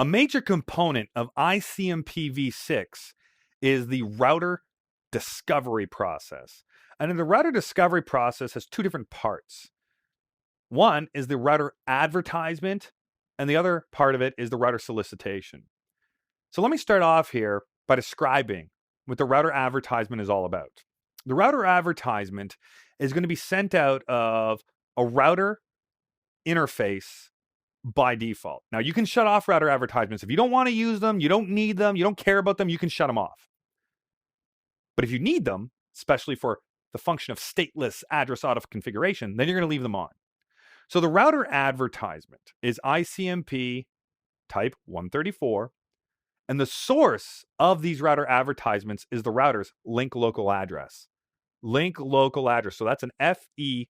A major component of ICMP v6 is the router discovery process. And in the router discovery process has two different parts. One is the router advertisement, and the other part of it is the router solicitation. So let me start off here by describing what the router advertisement is all about. The router advertisement is going to be sent out of a router interface by default. Now, you can shut off router advertisements. If you don't want to use them, you don't need them, you don't care about them, you can shut them off. But if you need them, especially for the function of stateless address auto-configuration, then you're going to leave them on. So the router advertisement is ICMP type 134, and the source of these router advertisements is the router's link local address. Link local address. So that's an FE80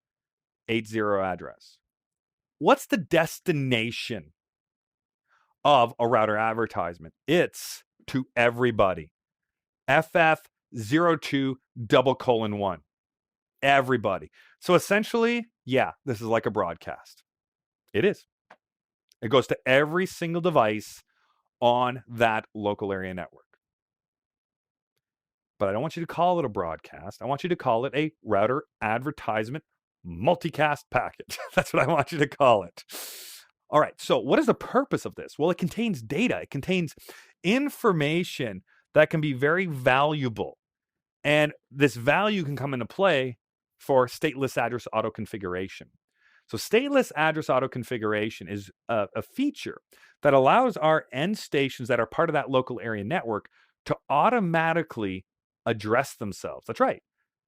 address. What's the destination of a router advertisement? It's to everybody. FF02:1. Everybody. So essentially, yeah, this is like a broadcast. It is. It goes to every single device on that local area network. But I don't want you to call it a broadcast. I want you to call it a router advertisement multicast packet. That's what I want you to call it. All right, so what is the purpose of this? Well, it contains data. It contains information that can be very valuable. And this value can come into play for stateless address auto-configuration. So stateless address auto-configuration is a feature that allows our end stations that are part of that local area network to automatically address themselves. That's right.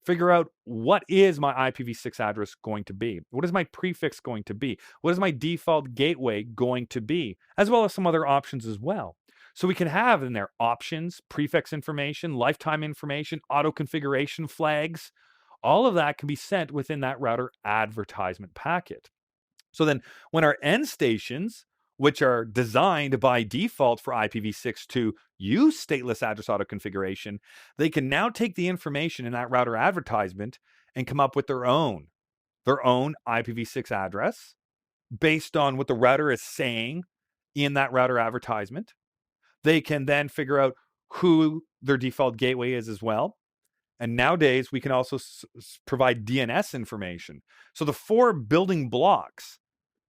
Figure out, what is my IPv6 address going to be? What is my prefix going to be? What is my default gateway going to be? As well as some other options as well. So we can have in there options, prefix information, lifetime information, auto configuration flags. All of that can be sent within that router advertisement packet. So then when our end stations, which are designed by default for IPv6 to use stateless address auto-configuration, they can now take the information in that router advertisement and come up with their own IPv6 address based on what the router is saying in that router advertisement. They can then figure out who their default gateway is as well. And nowadays, we can also provide DNS information. So the 4 building blocks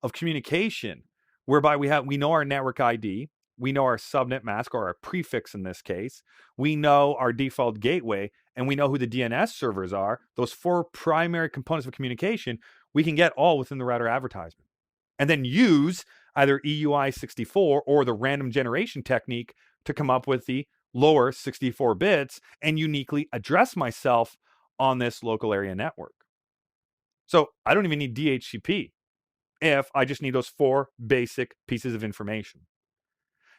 of communication, whereby we know our network ID, we know our subnet mask, or our prefix in this case, we know our default gateway, and we know who the DNS servers are. Those 4 primary components of communication, we can get all within the router advertisement. And then use either EUI64 or the random generation technique to come up with the lower 64 bits and uniquely address myself on this local area network. So I don't even need DHCP if I just need those 4 basic pieces of information.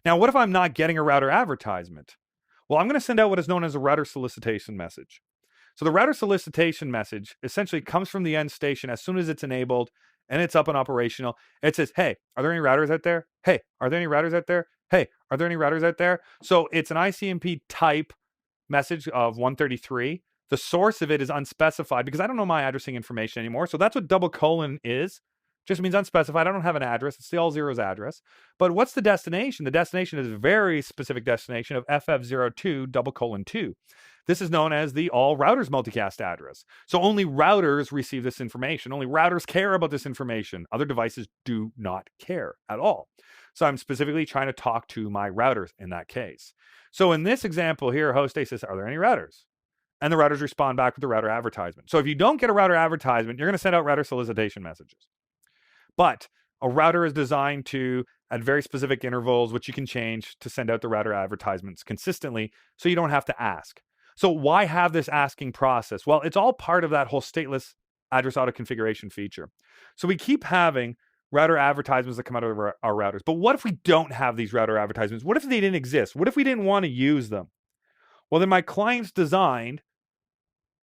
Now, what if I'm not getting a router advertisement? Well, I'm going to send out what is known as a router solicitation message. So the router solicitation message essentially comes from the end station as soon as it's enabled and it's up and operational. It says, hey, are there any routers out there? Hey, are there any routers out there? Hey, are there any routers out there? So it's an ICMP type message of 133. The source of it is unspecified because I don't know my addressing information anymore. So that's what :: is. Just means unspecified. I don't have an address. It's the all zeros address. But what's the destination? The destination is a very specific destination of FF02:2. This is known as the all routers multicast address. So only routers receive this information. Only routers care about this information. Other devices do not care at all. So I'm specifically trying to talk to my routers in that case. So in this example here, host A says, are there any routers? And the routers respond back with the router advertisement. So if you don't get a router advertisement, you're going to send out router solicitation messages. But a router is designed to, at very specific intervals, which you can change to send out the router advertisements consistently, so you don't have to ask. So why have this asking process? Well, it's all part of that whole stateless address auto-configuration feature. So we keep having router advertisements that come out of our routers. But what if we don't have these router advertisements? What if they didn't exist? What if we didn't want to use them? Well, then my client's designed,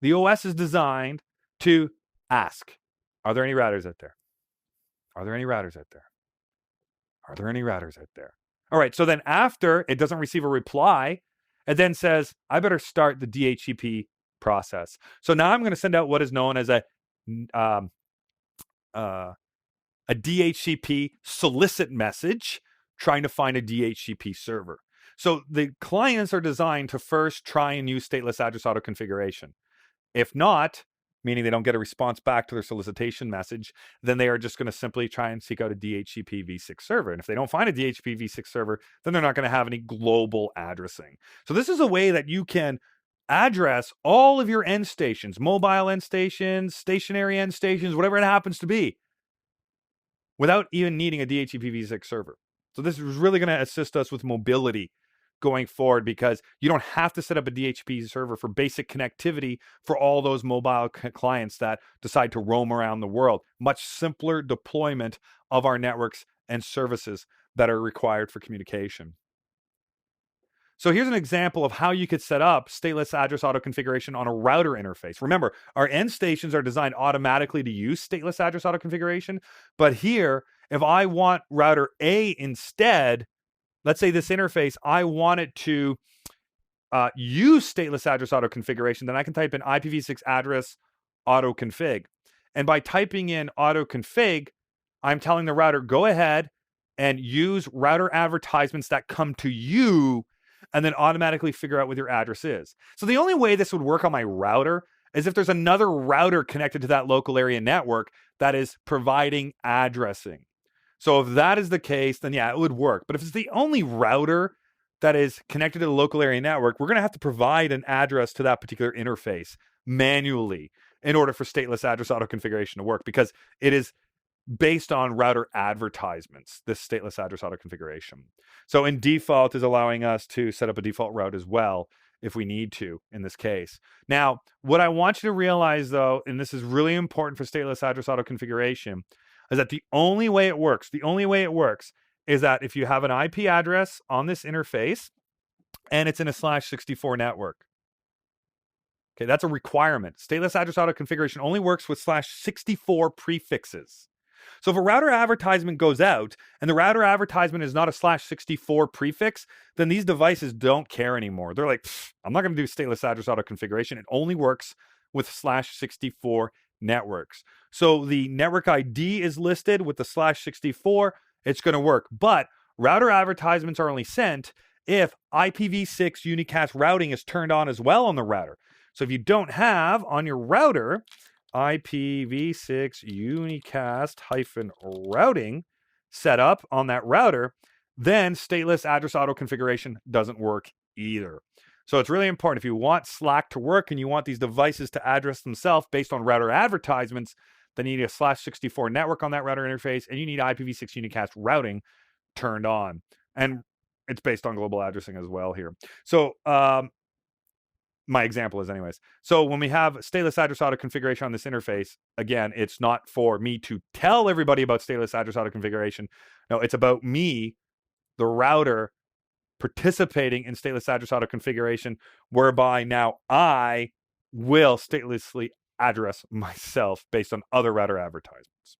the OS is designed to ask, are there any routers out there? Are there any routers out there? Are there any routers out there? All right, so then after it doesn't receive a reply, it then says, I better start the DHCP process. So now I'm going to send out what is known as a DHCP solicit message, trying to find a DHCP server. So the clients are designed to first try and use stateless address auto configuration. If not, meaning they don't get a response back to their solicitation message, then they are just going to simply try and seek out a DHCP v6 server. And if they don't find a DHCP v6 server, then they're not going to have any global addressing. So this is a way that you can address all of your end stations, mobile end stations, stationary end stations, whatever it happens to be, without even needing a DHCP v6 server. So this is really going to assist us with mobility going forward, because you don't have to set up a DHCP server for basic connectivity for all those mobile clients that decide to roam around the world. Much simpler deployment of our networks and services that are required for communication. So here's an example of how you could set up stateless address auto configuration on a router interface. Remember, our end stations are designed automatically to use stateless address auto configuration. But here, if I want router A instead, let's say this interface, I want it to use stateless address auto configuration, then I can type in IPv6 address auto config. And by typing in auto config, I'm telling the router, go ahead and use router advertisements that come to you, and then automatically figure out what your address is. So the only way this would work on my router is if there's another router connected to that local area network that is providing addressing. So if that is the case, then yeah, it would work. But if it's the only router that is connected to the local area network, we're going to have to provide an address to that particular interface manually in order for stateless address auto configuration to work, because it is based on router advertisements, this stateless address auto configuration. So in default is allowing us to set up a default route as well if we need to in this case. Now, what I want you to realize though, and this is really important for stateless address auto configuration, is that the only way it works is that if you have an IP address on this interface and it's in a /64 network. Okay, that's a requirement. Stateless address auto configuration only works with /64 prefixes. So if a router advertisement goes out and the router advertisement is not a /64 prefix, then these devices don't care anymore. They're like, I'm not going to do stateless address auto configuration. It only works with /64 networks. So the network ID is listed with the /64, it's going to work. But router advertisements are only sent if IPv6 unicast routing is turned on as well on the router. So if you don't have on your router IPv6 unicast-routing set up on that router, then stateless address auto configuration doesn't work either. So it's really important. If you want Slack to work and you want these devices to address themselves based on router advertisements, then you need a /64 network on that router interface, and you need IPv6 unicast routing turned on. And it's based on global addressing as well here. So my example is anyways. So when we have stateless address auto configuration on this interface, again, it's not for me to tell everybody about stateless address auto configuration. No, it's about me, the router, participating in stateless address auto configuration, whereby now I will statelessly address myself based on other router advertisements.